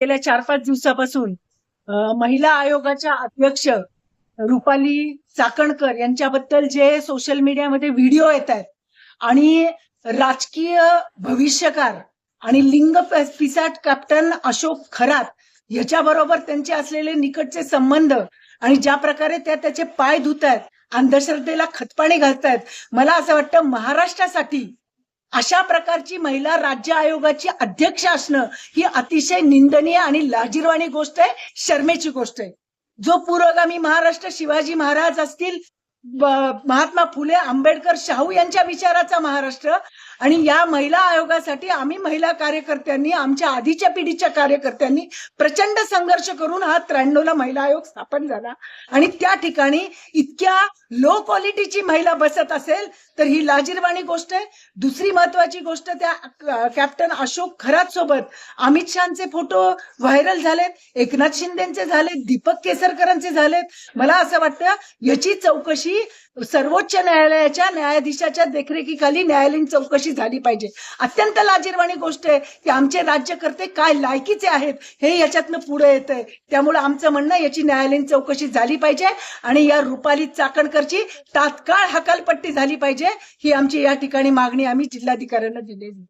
गेल्या 4-5 दिवसापासून महिला आयोगाच्या अध्यक्ष रुपाली चाकणकर यांच्याबद्दल जे सोशल मीडियामध्ये व्हिडिओ येत आहेत आणि राजकीय भविष्यकार आणि लिंग पिसाट कॅप्टन अशोक खरात ह्याच्याबरोबर त्यांचे असलेले निकटचे संबंध आणि ज्या प्रकारे त्या त्याचे पाय धुत आहेत, अंधश्रद्धेला खतपाणी घालतायत, मला असं वाटतं महाराष्ट्रासाठी अशा प्रकारची महिला राज्य आयोगाची अध्यक्ष असणं ही अतिशय निंदनीय आणि लाजिरवाणी गोष्ट आहे, शर्मेची गोष्ट आहे. जो पुरोगामी महाराष्ट्र शिवाजी महाराज असतील, महात्मा फुले आंबेडकर शाहू यांच्या विचाराचा महाराष्ट्र आणि या महिला आयोगासाठी आम्ही महिला कार्यकर्त्यांनी, आमच्या आधीच्या पिढीच्या कार्यकर्त्यांनी प्रचंड संघर्ष करून हा 93ला महिला आयोग स्थापन झाला आणि त्या ठिकाणी इतक्या लो क्वालिटीची महिला बसत असेल तर ही लाजिरवाणी गोष्ट आहे. दुसरी महत्वाची गोष्ट, त्या कॅप्टन अशोक खरात सोबत अमित शहाचे फोटो व्हायरल झालेत, एकनाथ शिंदेचे झालेत, दीपक केसरकरांचे झालेत. मला असं वाटतं याची चौकशी सर्वोच्च न्यायालयाच्या न्यायाधीशाच्या देखरेखीखाली न्यायालयीन चौकशी झाली पाहिजे. अत्यंत लाजिरवाणी गोष्ट आहे की आमचे राज्यकर्ते काय लायकीचे आहेत हे याच्यातनं पुढे येत आहे. त्यामुळे आमचं म्हणणं याची न्यायालयीन चौकशी झाली पाहिजे आणि या रुपाली चाकणकरची तात्काळ हकालपट्टी झाली पाहिजे ही आमची या ठिकाणी मागणी आम्ही जिल्हाधिकाऱ्यांना दिलेली.